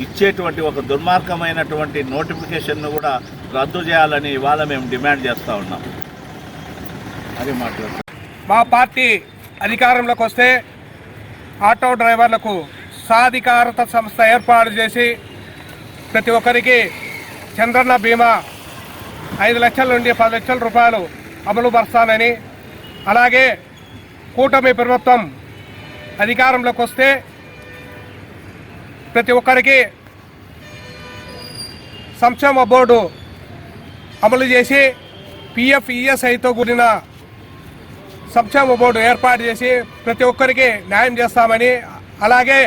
ఇచ్చేటువంటి ఒక దుర్మార్గమైనటువంటి నోటిఫికేషన్ను కూడా రద్దు చేయాలని ఇవాళ మేము డిమాండ్ చేస్తూ ఉన్నాం. అది మాట్లాడుతాం. మా పార్టీ అధికారంలోకి వస్తే ఆటో డ్రైవర్లకు సాధికారత సంస్థ ఏర్పాటు చేసి ప్రతి ఒక్కరికి చంద్రన్న బీమా 5 లక్షల నుండి 10 లక్షల రూపాయలు అమలు పరుస్తానని, అలాగే కూటమి ప్రభుత్వం అధికారంలోకి వస్తే ప్రతి ఒక్కరికి సంక్షేమ బోర్డు అమలు చేసి పిఎఫ్ ఈఎస్ఐతో కూడిన సంక్షేమ బోర్డు ఏర్పాటు చేసి ప్రతి ఒక్కరికి న్యాయం చేస్తామని, అలాగే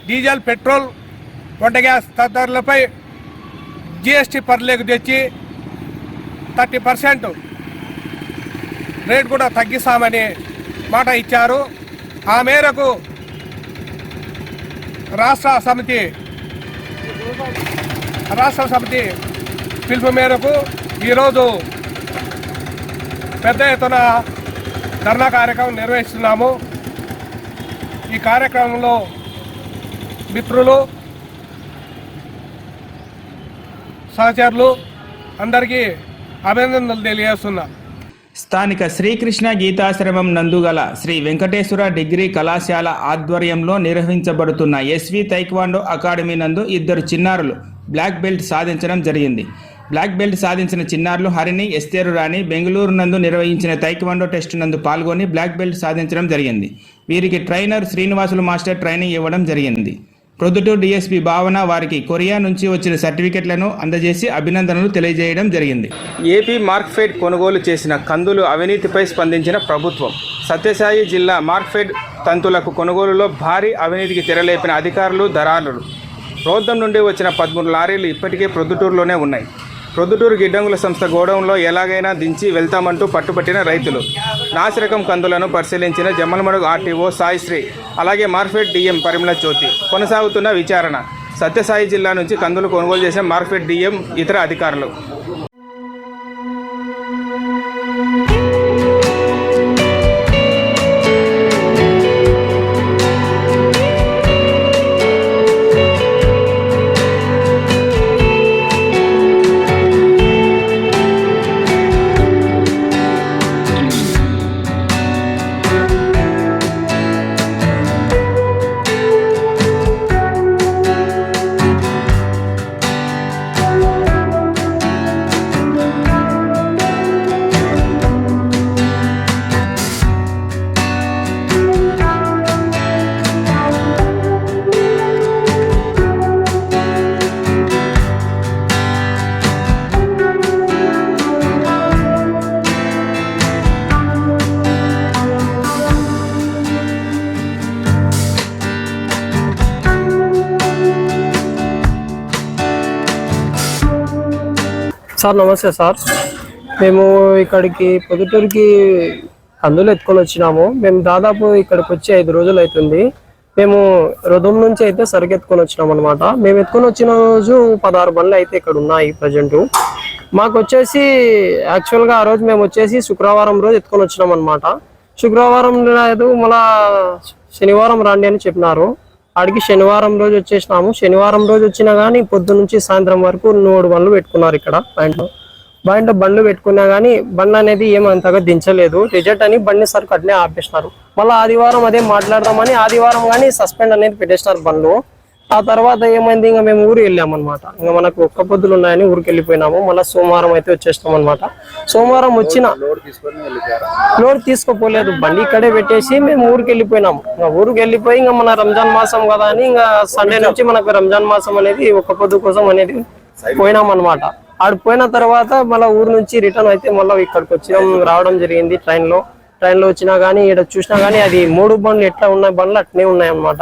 డీజిల్, పెట్రోల్, వంట గ్యాస్ తదితరులపై జిఎస్టీ పరిధిలోకి తెచ్చి 30% రేట్ కూడా తగ్గిస్తామని మాట ఇచ్చారు. ఆ మేరకు రాష్ట్ర సమితి పిలుపు మేరకు ఈరోజు పెద్ద ఎత్తున ధర్నా కార్యక్రమం నిర్వహిస్తున్నాము. ఈ కార్యక్రమంలో మిత్రులు, సహచరులు అందరికీ అభినందనలు తెలియజేస్తున్నా. స్థానిక శ్రీకృష్ణ గీతాశ్రమం నందుగల శ్రీ వెంకటేశ్వర డిగ్రీ కళాశాల ఆధ్వర్యంలో నిర్వహించబడుతున్న ఎస్వి తైక్వాండో అకాడమీ నందు 2 చిన్నారులు బ్లాక్ బెల్ట్ సాధించడం జరిగింది. బ్లాక్ బెల్ట్ సాధించిన చిన్నారులు హరిణి, ఎస్తేరు రాణి బెంగళూరు నందు నిర్వహించిన తైక్వాండో టెస్ట్ నందు పాల్గొని బ్లాక్ బెల్ట్ సాధించడం జరిగింది. వీరికి ట్రైనర్ శ్రీనివాసులు మాస్టర్ ట్రైనింగ్ ఇవ్వడం జరిగింది. ప్రొద్దుటూరు డిఎస్పీ భావన వారికి కొరియా నుంచి వచ్చిన సర్టిఫికెట్లను అందజేసి అభినందనలు తెలియజేయడం జరిగింది. ఏపీ మార్క్ఫెడ్ కొనుగోలు చేసిన కందులు అవినీతిపై స్పందించిన ప్రభుత్వం. సత్యసాయి జిల్లా మార్క్ఫెడ్ తంతులకు కొనుగోలులో భారీ అవినీతికి తెరలేపిన అధికారులు, దళారులు. రోద్దం నుండి వచ్చిన 13 లారీలు ఇప్పటికే ప్రొద్దుటూరులోనే ఉన్నాయి. ప్రొద్దుటూరు గిడ్డంగుల సంస్థ గోడౌన్లో ఎలాగైనా దించి వెళ్తామంటూ పట్టుపట్టిన రైతులు. నాసిరకం కందులను పరిశీలించిన జమ్మలమడుగు ఆర్టీఓ సాయిశ్రీ, అలాగే మార్కెట్ డిఎం పరిమళ జ్యోతి. కొనసాగుతున్న విచారణ. సత్యసాయి జిల్లా నుంచి కందులు కొనుగోలు చేసిన మార్కెట్ డిఎం, ఇతర అధికారులు. సార్ నమస్తే సార్. మేము ఇక్కడికి పొద్దుటూరుకి కందులు ఎత్తుకొని వచ్చినాము. మేము దాదాపు ఇక్కడికి వచ్చి 5 రోజులు అవుతుంది. మేము రథం నుంచి అయితే సరుకు ఎత్తుకొని వచ్చినాం అనమాట. మేము ఎత్తుకొని వచ్చిన రోజు 16 బండ్లు అయితే ఇక్కడ ఉన్నాయి ప్రజెంట్. మాకు వచ్చేసి యాక్చువల్గా ఆ రోజు మేము వచ్చేసి శుక్రవారం రోజు ఎత్తుకొని వచ్చినాం అనమాట. శుక్రవారం లేదు, మళ్ళా శనివారం రండి అని చెప్పినారు. ఆడికి శనివారం రోజు వచ్చేసినాము. శనివారం రోజు వచ్చినా కానీ పొద్దు నుంచి సాయంత్రం వరకు 3 బండ్లు పెట్టుకున్నారు ఇక్కడ పాయింట్లో బండ్లు పెట్టుకున్నా కానీ బండి అనేది ఏమంతగా దించలేదు. రిజెక్ట్ అని బండి సరుకు అట్లే ఆపేసినారు. మళ్ళీ ఆదివారం అదే మాట్లాడదామని ఆదివారం కానీ సస్పెండ్ అనేది పెట్టేసినారు బండ్లు. ఆ తర్వాత ఏమైంది, ఇంకా మేము ఊరు వెళ్ళామన్నమాట. ఇంకా మనకు ఒక్క పొద్దులు ఉన్నాయని ఊరికి వెళ్ళిపోయినాము. మళ్ళీ సోమవారం అయితే వచ్చేస్తాం అనమాట. సోమవారం వచ్చిన లోడ్ తీసుకోపోలేదు, బండి ఇక్కడే పెట్టేసి మేము ఊరికి వెళ్ళిపోయినాము. ఇంకా ఊరికి వెళ్ళిపోయి ఇంకా మన రంజాన్ మాసం కదా అని ఇంకా సండే నుంచి మనకు రంజాన్ మాసం అనేది ఒక్క పొద్దు కోసం అనేది పోయినాం అనమాట. ఆడ పోయిన తర్వాత మళ్ళీ ఊరు నుంచి రిటర్న్ అయితే మళ్ళీ ఇక్కడికి వచ్చినాం, రావడం జరిగింది ట్రైన్లో వచ్చినా కానీ ఇక్కడ చూసినా కానీ అది 3 బండ్లు ఎట్లా ఉన్నాయి, బండ్లు అట్నే ఉన్నాయి అనమాట.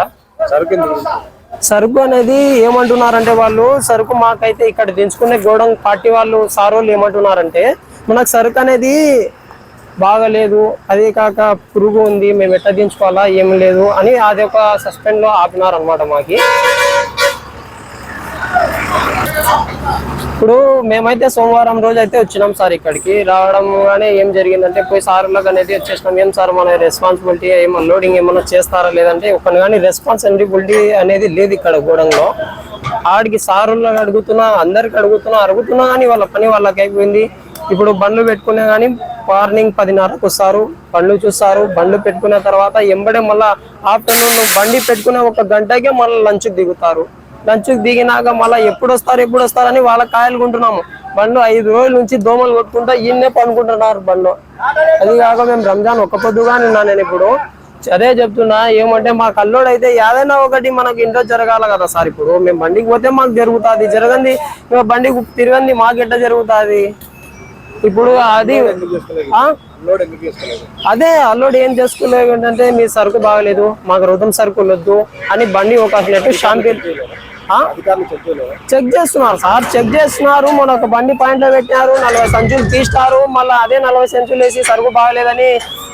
సరుకు అనేది ఏమంటున్నారంటే వాళ్ళు సరుకు మాకైతే ఇక్కడ దించుకునే గోడం పార్టీ వాళ్ళు సార్ వాళ్ళు ఏమంటున్నారంటే మనకు సరుకు అనేది బాగలేదు, అదే కాక పురుగు ఉంది, మేము ఎట్లా దించుకోవాలా ఏమి లేదు అని అది ఒక సస్పెండ్లో ఆపినారనమాట మాకి. ఇప్పుడు మేమైతే సోమవారం రోజు అయితే వచ్చినాం సార్. ఇక్కడికి రావడం కానీ ఏం జరిగిందంటే పోయి సార్లకు అనేది వచ్చేసినాం. ఏం సార్ మన రెస్పాన్సిబిలిటీ ఏమన్నా లోడింగ్ ఏమన్నా చేస్తారా లేదంటే ఒకని కానీ రెస్పాన్సిబిలిటీ అనేది లేదు ఇక్కడ గోడంలో. ఆడికి సారులకు అడుగుతున్నా, అందరికి అడుగుతున్నా కానీ వాళ్ళ పని వాళ్ళకి అయిపోయింది. ఇప్పుడు బండ్లు పెట్టుకునే కానీ మార్నింగ్ 10:30కు వస్తారు, బండ్లు చూస్తారు. బండ్లు పెట్టుకున్న తర్వాత ఎంబడే మళ్ళీ ఆఫ్టర్నూన్ బండి పెట్టుకునే 1 గంటకే మళ్ళీ లంచ్కి దిగుతారు. లంచ్కి దిగినాక మళ్ళీ ఎప్పుడు వస్తారని వాళ్ళ కాయలు కొంటున్నాము. బండ్లు 5 రోజుల నుంచి దోమలు కొట్టుకుంటా ఈయన్నే పనుకుంటున్నారు బండ్లు. అది కాక మేము రంజాన్ ఒక్క పొద్దుగానే ఉన్నా. నేను ఇప్పుడు అదే చెప్తున్నా, ఏమంటే మా కల్లోడు అయితే ఏదైనా ఒకటి మనకి ఇంట్లో జరగాల కదా సార్. ఇప్పుడు మేము బండికి పోతే మాకు జరుగుతుంది, జరగంది బండికి తిరగంది మాకు ఎట్లా జరుగుతుంది? ఇప్పుడు అది అదే అల్లోడు ఏం చేసుకోలేదు ఏంటంటే మీ సరుకు బాగలేదు, మాకు రుతం సరుకులు వద్దు అని బండి ఒక షాంపీ చెక్ చేస్తున్నారు సార్. చెక్ చేస్తున్నారు. మన ఒక బండి పాయింట్లో పెట్టినారు, 40 సంచులు తీస్తారు. మళ్ళీ అదే 40 సంచులు వేసి సరుకు బాగలేదని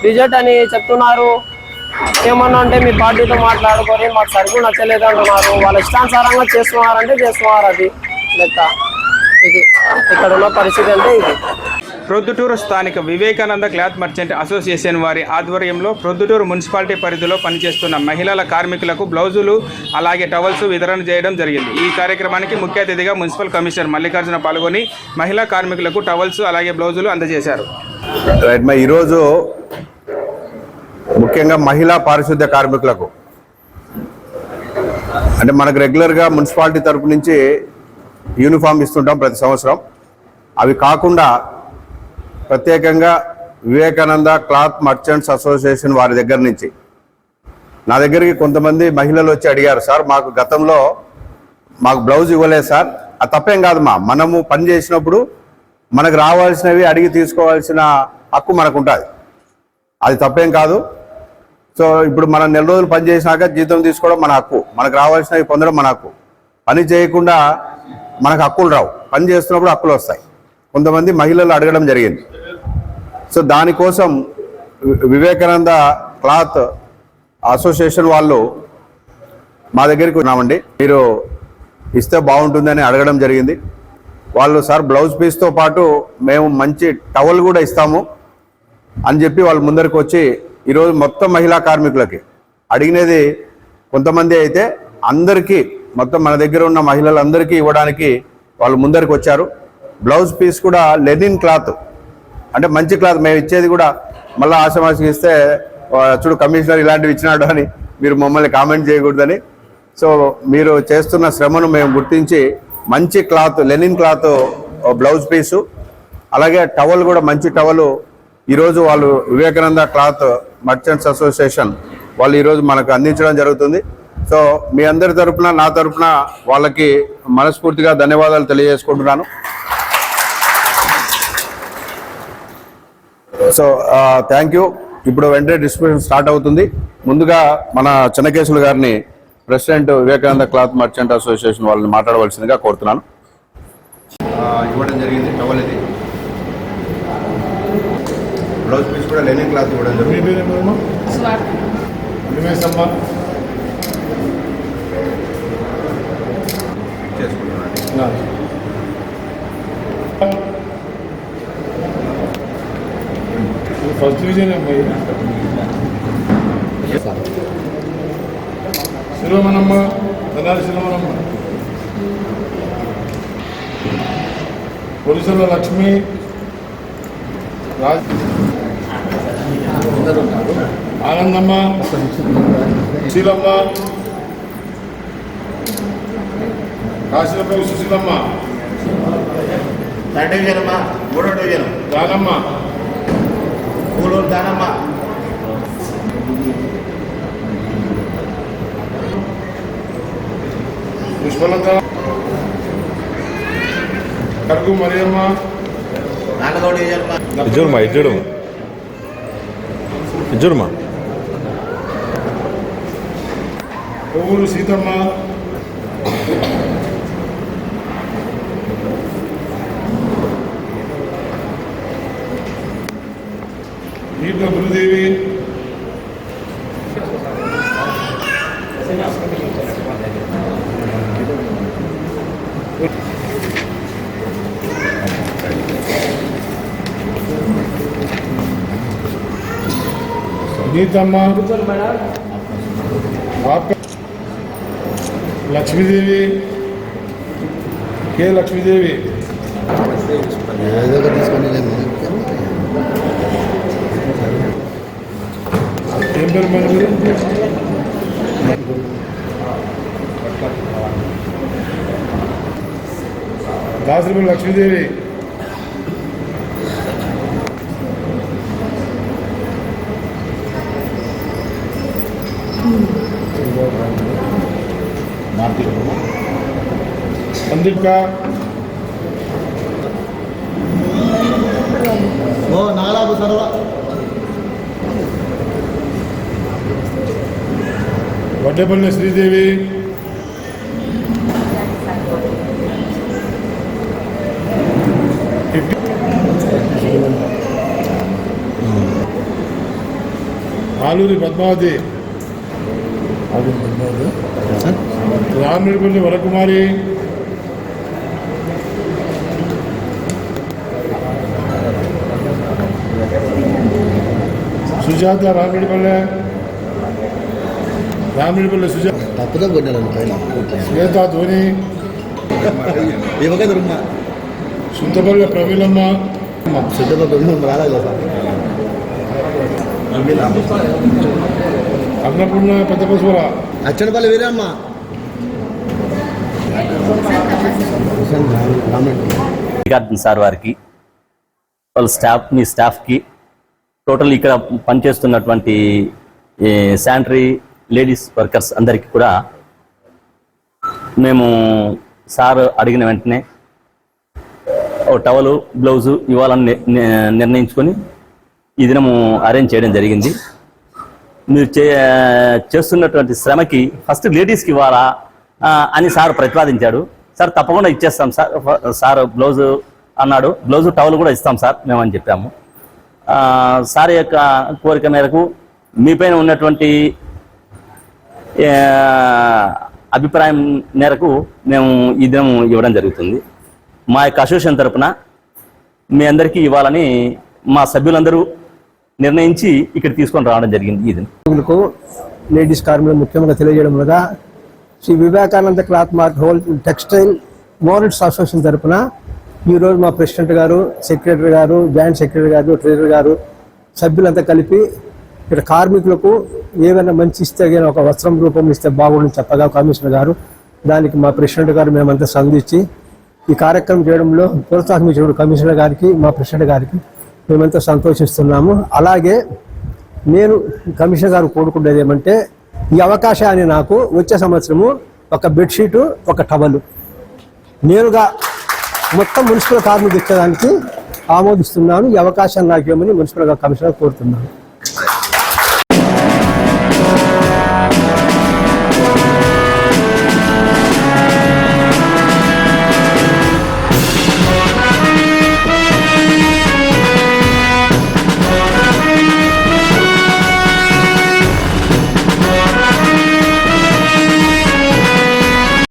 రిజెక్ట్ అని చెప్తున్నారు. ఏమన్నా అంటే మీ పార్టీతో మాట్లాడుకొని మాకు సరుకు నచ్చలేదు అంటున్నారు. వాళ్ళ ఇష్టానుసారంగా చేస్తున్నారంటే చేస్తున్నారు. అది లెక్క. ఇది ఇక్కడ ఉన్న పరిస్థితి అంటే ఇది. ప్రొద్దుటూరు స్థానిక వివేకానంద క్లాత్ మర్చెంట్ అసోసియేషన్ వారి ఆధ్వర్యంలో ప్రొద్దుటూరు మున్సిపాలిటీ పరిధిలో పనిచేస్తున్న మహిళల కార్మికులకు బ్లౌజులు అలాగే టవల్స్ వితరణ చేయడం జరిగింది. ఈ కార్యక్రమానికి ముఖ్య అతిథిగా మున్సిపల్ కమిషనర్ మల్లికార్జున పాల్గొని మహిళా కార్మికులకు టవల్స్ అలాగే బ్లౌజులు అందజేశారు. ఈరోజు ముఖ్యంగా మహిళా పారిశుద్ధ్య కార్మికులకు అంటే మనకు రెగ్యులర్గా మున్సిపాలిటీ తరపు నుంచి యూనిఫామ్ ఇస్తుంటాం ప్రతి సంవత్సరం. అవి కాకుండా ప్రత్యేకంగా వివేకానంద క్లాత్ మర్చెంట్స్ అసోసియేషన్ వారి దగ్గర నుంచి నా దగ్గరికి కొంతమంది మహిళలు వచ్చి అడిగారు, సార్ మాకు గతంలో మాకు బ్లౌజ్ ఇవ్వలేదు సార్. అది తప్పేం కాదు, మనము పని చేసినప్పుడు మనకు రావాల్సినవి అడిగి తీసుకోవాల్సిన హక్కు మనకు ఉంటుంది, అది తప్పేం కాదు. సో ఇప్పుడు మనం నెల రోజులు పని చేసినాక జీతం తీసుకోవడం మన హక్కు, మనకు రావాల్సినవి పొందడం మన హక్కు. పని చేయకుండా మనకు హక్కులు రావు, పని చేస్తున్నప్పుడు హక్కులు వస్తాయి. కొంతమంది మహిళలు అడగడం జరిగింది. సో దానికోసం వివేకానంద క్లాత్ అసోసియేషన్ వాళ్ళు మా దగ్గరికి ఉన్నామండి, మీరు ఇస్తే బాగుంటుందని అడగడం జరిగింది. వాళ్ళు సార్ బ్లౌజ్ పీస్తో పాటు మేము మంచి టవల్ కూడా ఇస్తాము అని చెప్పి వాళ్ళు ముందరికి వచ్చి ఈరోజు మొత్తం మహిళా కార్మికులకి అడిగినది కొంతమంది అయితే అందరికీ మొత్తం మన దగ్గర ఉన్న మహిళలందరికీ ఇవ్వడానికి వాళ్ళు ముందరికి వచ్చారు. బ్లౌజ్ పీస్ కూడా లెనిన్ క్లాత్ అంటే మంచి క్లాత్ మేము ఇచ్చేది కూడా మళ్ళీ ఆశమాషకి ఇస్తే చూడు కమిషనర్ ఇలాంటివి ఇచ్చినాడు అని మీరు మమ్మల్ని కామెంట్ చేయకూడదని. సో మీరు చేస్తున్న శ్రమను మేము గుర్తించి మంచి cloth linen cloth blouse piece అలాగే టవల్ కూడా మంచి టవల్ ఈరోజు వాళ్ళు వివేకానంద క్లాత్ మర్చెంట్స్ అసోసియేషన్ వాళ్ళు ఈరోజు మనకు అందించడం జరుగుతుంది. సో మీ అందరి తరపున నా తరపున వాళ్ళకి మనస్ఫూర్తిగా ధన్యవాదాలు తెలియజేసుకుంటున్నాను. So thank you. ఇప్పుడు వెంటనే డిస్ట్రిబ్యూషన్ స్టార్ట్ అవుతుంది. ముందుగా మన చెన్నకేశులు గారిని president Vivekananda cloth merchant association వాళ్ళని మాట్లాడవలసిందిగా కోరుతున్నాను. ఇవ్వడం జరిగింది. టవల్ ఇది, బ్లౌజ్ పీస్ కూడా లెనిన్ క్లాత్ ఇవ్వడం జరిగింది. చేసుకుంటున్నాను. ఫస్ట్ డివిజన్ శిరోమణమ్మ, తెల్లారి శిరోమణమ్మ, పోలీసుల లక్ష్మి, ఆనందమ్మ, సుశీలమ్మ, కాశీలపల్లి సుశీలమ్మ, డివిజన్ అమ్మా, 3వ డివిజన్ దానమ్మ, కూలూరు దానమ్మ, పుష్పలత, కరుగు మరియమ్మ, 4వ డివిజన్ ఇజ్జుడుమా, కొవ్వూరు సీతమ్మ, దీప గురుదేవి, నీతమ్మ, లక్ష్మీదేవి, కే లక్ష్మీదేవి, ఏం పేరు మనది? దాసరిపల్లి లక్ష్మీదేవి, సందీప్క, నాగలాపు సర్వ, వడ్డేపల్లి శ్రీదేవి, ఆలూరి పద్మావతి, రామిడిపల్లి వరకుమారి, సుజాత, రామిడిపల్లి సుజాత, శ్వేత ధోని, సుంతపల్లి ప్రవీణమ్మ, అన్నపూర్ణ పెద్ద పశువుల, అచ్చనపల్లి వీరమ్మ, సార్ వారికి, వాళ్ళ స్టాఫ్, మీ స్టాఫ్కి, టోటల్ ఇక్కడ పనిచేస్తున్నటువంటి శానిటరీ లేడీస్ వర్కర్స్ అందరికీ కూడా మేము సార్ అడిగిన వెంటనే ఓ టవలు, బ్లౌజు ఇవ్వాలని నిర్ణయించుకొని ఈ దినము అరేంజ్ చేయడం జరిగింది. మీరు చేస్తున్నటువంటి శ్రమకి ఫస్ట్ లేడీస్కి ఇవ్వాలా అని సార్ ప్రతిపాదించాడు. సార్ తప్పకుండా ఇచ్చేస్తాం సార్. సార్ బ్లౌజు అన్నాడు, బ్లౌజు టవల్ కూడా ఇస్తాం సార్ మేమని చెప్పాము. సార్ యొక్క కోరిక మేరకు మీపైన ఉన్నటువంటి అభిప్రాయం మేరకు మేము ఈ దినం ఇవ్వడం జరుగుతుంది. మా యొక్క అసోసియేషన్ తరపున మీ అందరికీ ఇవ్వాలని మా సభ్యులందరూ నిర్ణయించి ఇక్కడ తీసుకొని రావడం జరిగింది. ఈ దినం లేడీస్ కార్మికులు ముఖ్యంగా తెలియజేయడం వల్ల Shri Vivekananda cloth mart whole టెక్స్టైల్ మోరల్స్ అసోసియేషన్ తరపున ఈరోజు మా ప్రెసిడెంట్ గారు, సెక్రటరీ గారు, జాయింట్ సెక్రటరీ గారు, ట్రెజరర్ గారు సభ్యులంతా కలిపి ఇక్కడ కార్మికులకు ఏమైనా మంచి ఇస్తే ఒక వస్త్రం రూపం ఇస్తే బాగుండని చెప్పగా కమిషనర్ గారు దానికి మా ప్రెసిడెంట్ గారు మేమంతా సంధించి ఈ కార్యక్రమం చేయడంలో ప్రోత్సాహించిన కమిషనర్ గారికి, మా ప్రెసిడెంట్ గారికి మేమంతా సంతోషిస్తున్నాము. అలాగే నేను కమిషనర్ గారు కోరుకునేది ఏమంటే ఈ అవకాశాన్ని నాకు వచ్చే సంవత్సరము ఒక బెడ్షీటు, ఒక టవలు నేరుగా మొత్తం మున్సిపల్ కార్మికులు ఇచ్చేదానికి ఆమోదిస్తున్నాను. ఈ అవకాశాన్ని నాకు ఇవ్వమని మున్సిపల్ కమిషనర్ కోరుతున్నాను.